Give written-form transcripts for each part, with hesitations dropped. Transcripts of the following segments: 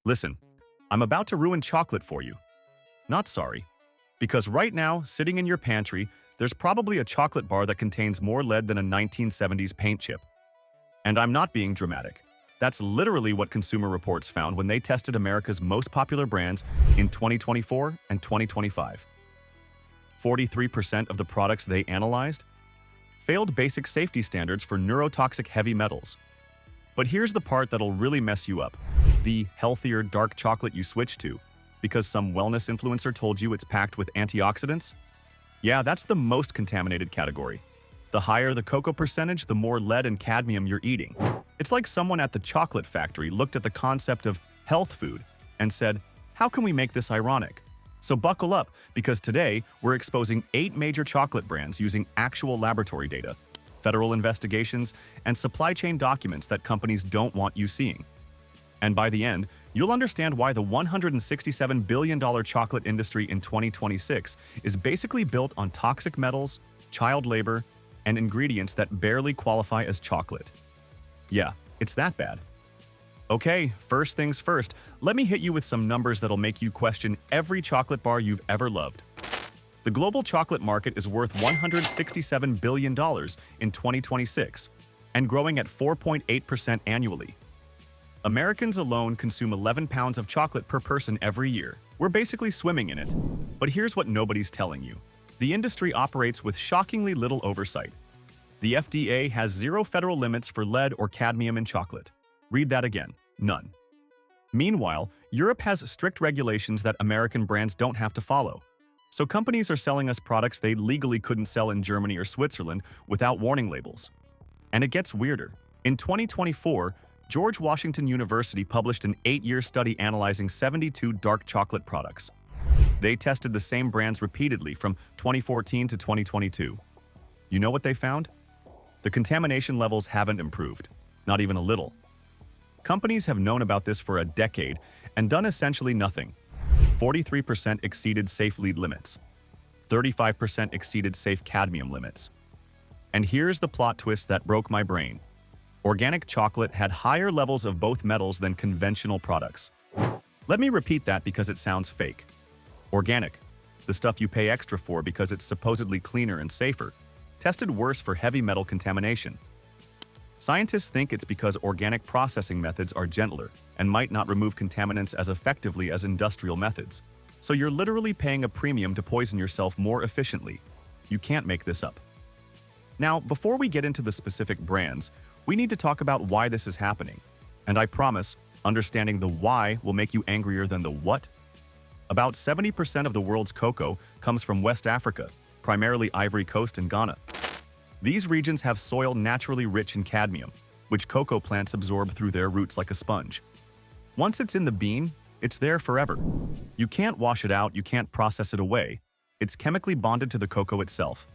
Listen, I'm about to ruin chocolate for you. Not sorry. Because right now, sitting in your pantry, there's probably a chocolate bar that contains more lead than a 1970s paint chip. And I'm not being dramatic. That's literally what Consumer Reports found when they tested America's most popular brands in 2024 and 2025. 43% of the products they analyzed failed basic safety standards for neurotoxic heavy metals. But here's the part that'll really mess you up: the healthier dark chocolate you switch to, because some wellness influencer told you it's packed with antioxidants? Yeah, that's the most contaminated category. The higher the cocoa percentage, the more lead and cadmium you're eating. It's like someone at the chocolate factory looked at the concept of health food and said, how can we make this ironic? So buckle up, because today we're exposing 8 major chocolate brands using actual laboratory data, federal investigations, and supply chain documents that companies don't want you seeing. And by the end, you'll understand why the $167 billion chocolate industry in 2026 is basically built on toxic metals, child labor, and ingredients that barely qualify as chocolate. Yeah, it's that bad. Okay, first things first, let me hit you with some numbers that'll make you question every chocolate bar you've ever loved. The global chocolate market is worth $167 billion in 2026 and growing at 4.8% annually. Americans alone consume 11 pounds of chocolate per person every year. We're basically swimming in it. But here's what nobody's telling you. The industry operates with shockingly little oversight. The FDA has 0 federal limits for lead or cadmium in chocolate. Read that again. None. Meanwhile, Europe has strict regulations that American brands don't have to follow. So companies are selling us products they legally couldn't sell in Germany or Switzerland without warning labels. And it gets weirder. In 2024, George Washington University published an 8-year study analyzing 72 dark chocolate products. They tested the same brands repeatedly from 2014 to 2022. You know what they found? The contamination levels haven't improved, not even a little. Companies have known about this for a decade and done essentially nothing. 43% exceeded safe lead limits. 35% exceeded safe cadmium limits. And here's the plot twist that broke my brain. Organic chocolate had higher levels of both metals than conventional products. Let me repeat that because it sounds fake. Organic, the stuff you pay extra for because it's supposedly cleaner and safer, tested worse for heavy metal contamination. Scientists think it's because organic processing methods are gentler and might not remove contaminants as effectively as industrial methods. So you're literally paying a premium to poison yourself more efficiently. You can't make this up. Now, before we get into the specific brands, we need to talk about why this is happening. And I promise, understanding the why will make you angrier than the what. About 70% of the world's cocoa comes from West Africa, primarily Ivory Coast and Ghana. These regions have soil naturally rich in cadmium, which cocoa plants absorb through their roots like a sponge. Once it's in the bean, it's there forever. You can't wash it out, you can't process it away. It's chemically bonded to the cocoa itself.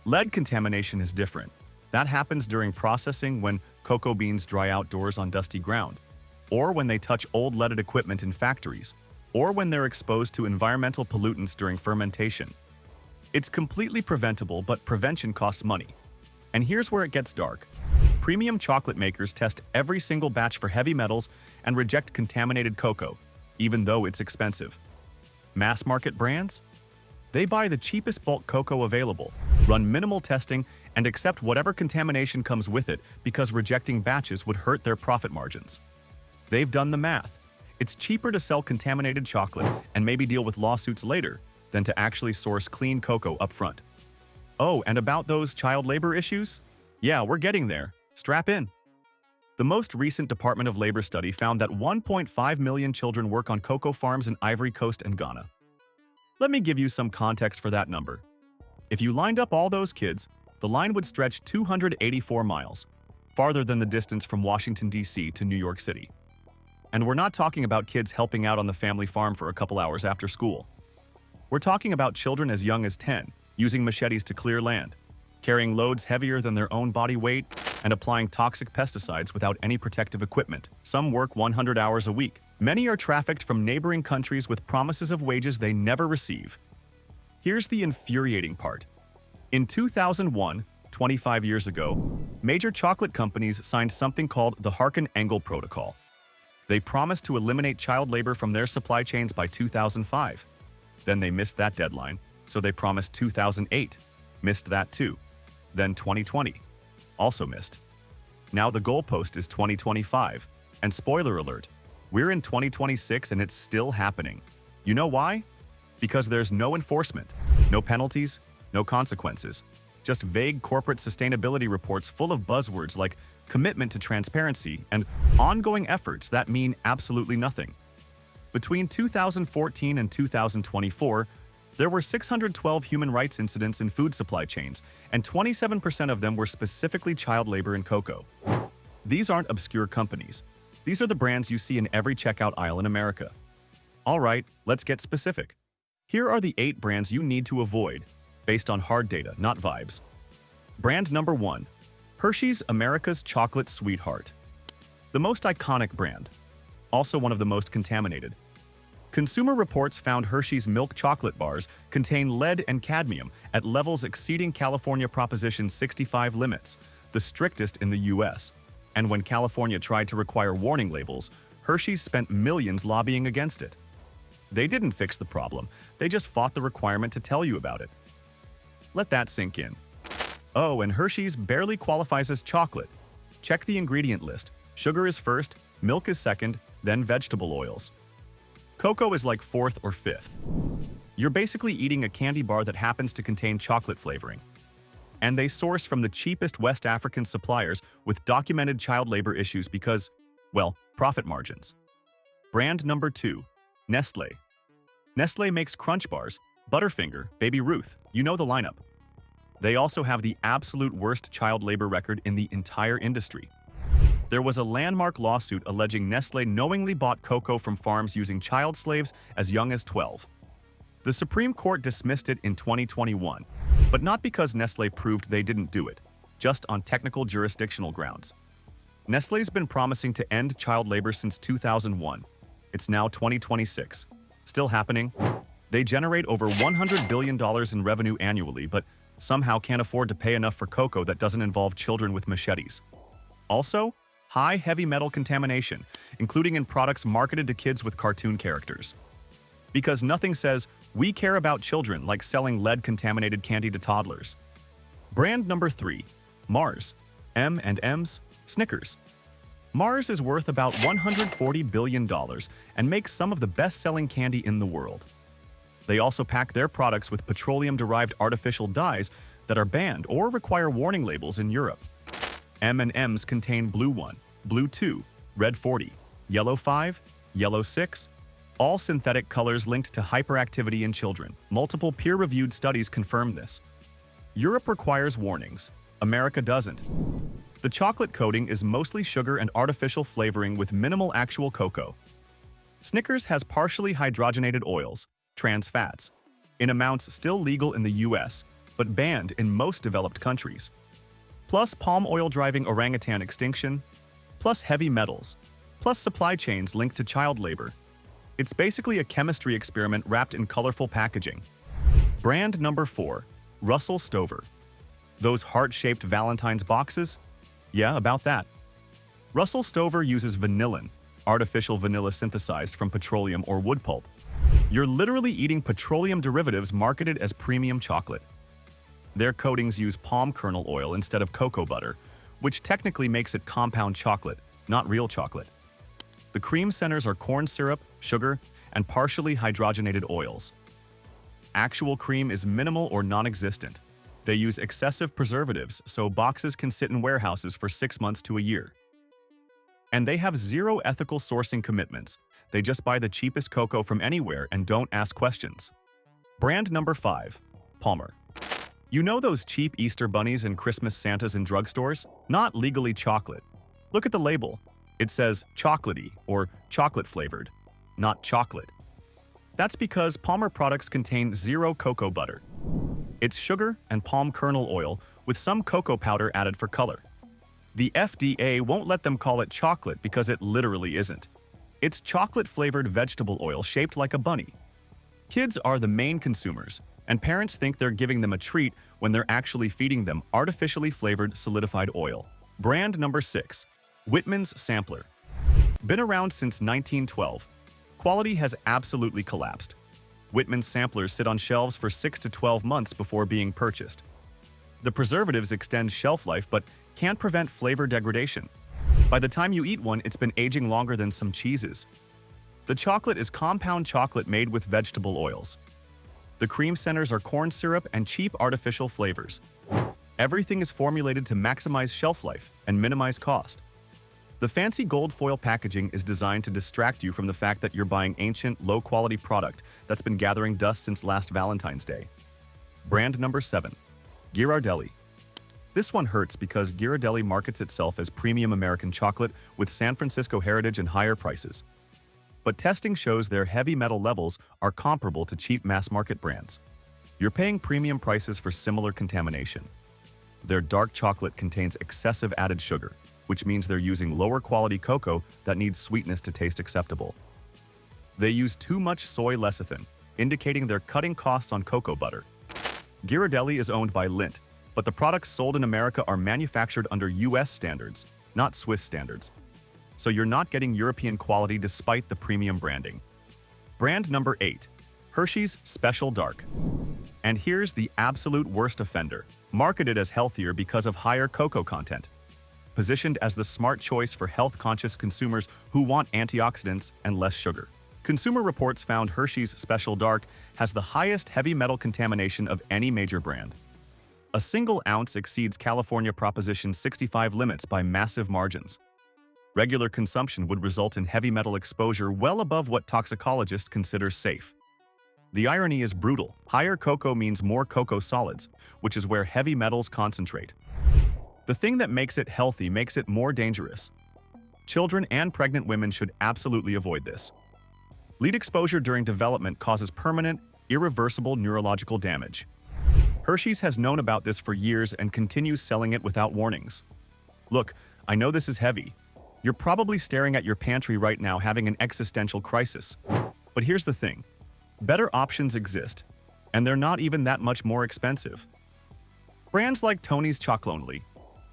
Lead contamination is different. That happens during processing when cocoa beans dry outdoors on dusty ground, or when they touch old leaded equipment in factories, or when they're exposed to environmental pollutants during fermentation. It's completely preventable, but prevention costs money. And here's where it gets dark. Premium chocolate makers test every single batch for heavy metals and reject contaminated cocoa, even though it's expensive. Mass market brands? They buy the cheapest bulk cocoa available, run minimal testing, and accept whatever contamination comes with it because rejecting batches would hurt their profit margins. They've done the math. It's cheaper to sell contaminated chocolate and maybe deal with lawsuits later than to actually source clean cocoa up front. Oh, and about those child labor issues? Yeah, we're getting there. Strap in. The most recent Department of Labor study found that 1.5 million children work on cocoa farms in Ivory Coast and Ghana. Let me give you some context for that number. If you lined up all those kids, the line would stretch 284 miles, farther than the distance from Washington, D.C. to New York City. And we're not talking about kids helping out on the family farm for a couple hours after school. We're talking about children as young as 10, using machetes to clear land, carrying loads heavier than their own body weight, and applying toxic pesticides without any protective equipment. Some work 100 hours a week. Many are trafficked from neighboring countries with promises of wages they never receive. Here's the infuriating part. In 2001, 25 years ago, major chocolate companies signed something called the Harkin-Engel Protocol. They promised to eliminate child labor from their supply chains by 2005. Then they missed that deadline, so they promised 2008. Missed that too. Then 2020. Also missed. Now the goalpost is 2025. And spoiler alert, we're in 2026 and it's still happening. You know why? Because there's no enforcement, no penalties, no consequences. Just vague corporate sustainability reports full of buzzwords like commitment to transparency and ongoing efforts that mean absolutely nothing. Between 2014 and 2024, there were 612 human rights incidents in food supply chains, and 27% of them were specifically child labor in cocoa. These aren't obscure companies. These are the brands you see in every checkout aisle in America. All right, let's get specific. Here are the 8 brands you need to avoid, based on hard data, not vibes. Brand number 1. Hershey's America's Chocolate Sweetheart. The most iconic brand. Also one of the most contaminated. Consumer reports found Hershey's milk chocolate bars contain lead and cadmium at levels exceeding California Proposition 65 limits, the strictest in the US. And when California tried to require warning labels, Hershey's spent millions lobbying against it. They didn't fix the problem, they just fought the requirement to tell you about it. Let that sink in. Oh, and Hershey's barely qualifies as chocolate. Check the ingredient list. Sugar is first, milk is second, then vegetable oils. Cocoa is like 4th or 5th. You're basically eating a candy bar that happens to contain chocolate flavoring. And they source from the cheapest West African suppliers with documented child labor issues because, well, profit margins. Brand number 2. Nestlé. Nestlé makes Crunch Bars, Butterfinger, Baby Ruth, you know the lineup. They also have the absolute worst child labor record in the entire industry. There was a landmark lawsuit alleging Nestlé knowingly bought cocoa from farms using child slaves as young as 12. The Supreme Court dismissed it in 2021, but not because Nestlé proved they didn't do it, just on technical jurisdictional grounds. Nestlé's been promising to end child labor since 2001. It's now 2026. Still happening? They generate over $100 billion in revenue annually, but somehow can't afford to pay enough for cocoa that doesn't involve children with machetes. Also, high heavy metal contamination, including in products marketed to kids with cartoon characters. Because nothing says, we care about children like selling lead-contaminated candy to toddlers. Brand number 3. Mars. M&M's, Snickers. Mars is worth about $140 billion and makes some of the best-selling candy in the world. They also pack their products with petroleum-derived artificial dyes that are banned or require warning labels in Europe. M&M's contain Blue 1, Blue 2, Red 40, Yellow 5, Yellow 6, all synthetic colors linked to hyperactivity in children. Multiple peer-reviewed studies confirm this. Europe requires warnings. America doesn't. The chocolate coating is mostly sugar and artificial flavoring with minimal actual cocoa. Snickers has partially hydrogenated oils, trans fats, in amounts still legal in the US, but banned in most developed countries. Plus palm oil driving orangutan extinction, plus heavy metals, plus supply chains linked to child labor. It's basically a chemistry experiment wrapped in colorful packaging. Brand number 4. Russell Stover. Those heart-shaped Valentine's boxes? Yeah, about that. Russell Stover uses vanillin, artificial vanilla synthesized from petroleum or wood pulp. You're literally eating petroleum derivatives marketed as premium chocolate. Their coatings use palm kernel oil instead of cocoa butter, which technically makes it compound chocolate, not real chocolate. The cream centers are corn syrup, sugar, and partially hydrogenated oils. Actual cream is minimal or non-existent. They use excessive preservatives, so boxes can sit in warehouses for 6 months to a year. And they have zero ethical sourcing commitments. They just buy the cheapest cocoa from anywhere and don't ask questions. Brand number 5. Palmer. You know those cheap Easter bunnies and Christmas Santas in drugstores? Not legally chocolate. Look at the label. It says chocolatey or chocolate flavored, not chocolate. That's because Palmer products contain zero cocoa butter. It's sugar and palm kernel oil with some cocoa powder added for color. The FDA won't let them call it chocolate because it literally isn't. It's chocolate-flavored vegetable oil shaped like a bunny. Kids are the main consumers, and parents think they're giving them a treat when they're actually feeding them artificially flavored solidified oil. Brand number 6. Whitman's Sampler. Been around since 1912. Quality has absolutely collapsed. Whitman samplers sit on shelves for 6 to 12 months before being purchased. The preservatives extend shelf life but can't prevent flavor degradation. By the time you eat one, it's been aging longer than some cheeses. The chocolate is compound chocolate made with vegetable oils. The cream centers are corn syrup and cheap artificial flavors. Everything is formulated to maximize shelf life and minimize cost. The fancy gold foil packaging is designed to distract you from the fact that you're buying ancient, low-quality product that's been gathering dust since last Valentine's Day. Brand number 7. Ghirardelli. This one hurts because Ghirardelli markets itself as premium American chocolate with San Francisco heritage and higher prices. But testing shows their heavy metal levels are comparable to cheap mass-market brands. You're paying premium prices for similar contamination. Their dark chocolate contains excessive added sugar, which means they're using lower-quality cocoa that needs sweetness to taste acceptable. They use too much soy lecithin, indicating they're cutting costs on cocoa butter. Ghirardelli is owned by Lindt, but the products sold in America are manufactured under US standards, not Swiss standards. So you're not getting European quality despite the premium branding. Brand number 8. Hershey's Special Dark. And here's the absolute worst offender, marketed as healthier because of higher cocoa content. Positioned as the smart choice for health-conscious consumers who want antioxidants and less sugar. Consumer Reports found Hershey's Special Dark has the highest heavy metal contamination of any major brand. A single ounce exceeds California Proposition 65 limits by massive margins. Regular consumption would result in heavy metal exposure well above what toxicologists consider safe. The irony is brutal. Higher cocoa means more cocoa solids, which is where heavy metals concentrate. The thing that makes it healthy makes it more dangerous. Children and pregnant women should absolutely avoid this. Lead exposure during development causes permanent, irreversible neurological damage. Hershey's has known about this for years and continues selling it without warnings. Look, I know this is heavy. You're probably staring at your pantry right now having an existential crisis. But here's the thing. Better options exist, and they're not even that much more expensive. Brands like Tony's Chocolonely,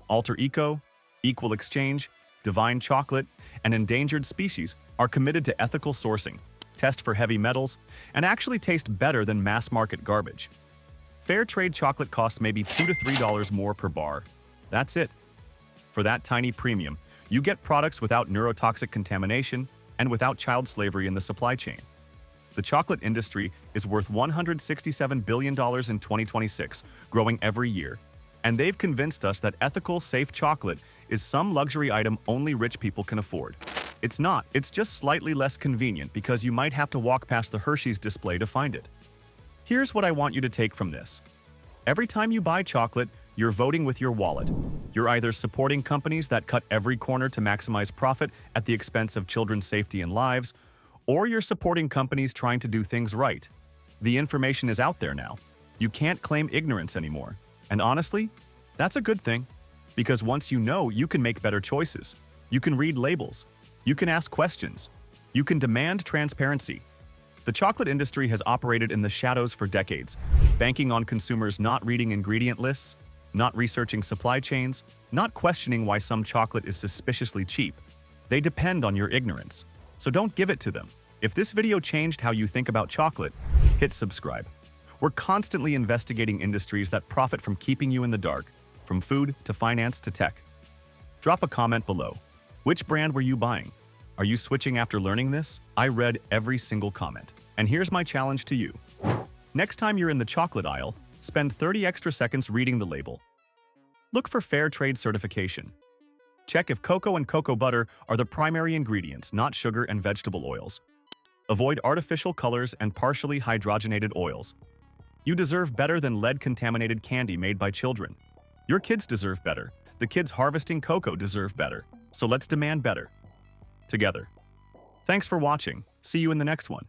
Alter Eco, Equal Exchange, Divine Chocolate, and Endangered Species are committed to ethical sourcing, test for heavy metals, and actually taste better than mass-market garbage. Fair trade chocolate costs maybe $2 to $3 more per bar. That's it. For that tiny premium, you get products without neurotoxic contamination and without child slavery in the supply chain. The chocolate industry is worth $167 billion in 2026, growing every year. And they've convinced us that ethical, safe chocolate is some luxury item only rich people can afford. It's not. It's just slightly less convenient because you might have to walk past the Hershey's display to find it. Here's what I want you to take from this. Every time you buy chocolate, you're voting with your wallet. You're either supporting companies that cut every corner to maximize profit at the expense of children's safety and lives, or you're supporting companies trying to do things right. The information is out there now. You can't claim ignorance anymore. And honestly, that's a good thing. Because once you know, you can make better choices. You can read labels. You can ask questions. You can demand transparency. The chocolate industry has operated in the shadows for decades, banking on consumers not reading ingredient lists, not researching supply chains, not questioning why some chocolate is suspiciously cheap. They depend on your ignorance. So don't give it to them. If this video changed how you think about chocolate, hit subscribe. We're constantly investigating industries that profit from keeping you in the dark, from food to finance to tech. Drop a comment below. Which brand were you buying? Are you switching after learning this? I read every single comment. And here's my challenge to you. Next time you're in the chocolate aisle, spend 30 extra seconds reading the label. Look for fair trade certification. Check if cocoa and cocoa butter are the primary ingredients, not sugar and vegetable oils. Avoid artificial colors and partially hydrogenated oils. You deserve better than lead-contaminated candy made by children. Your kids deserve better. The kids harvesting cocoa deserve better. So let's demand better. Together. Thanks for watching. See you in the next one.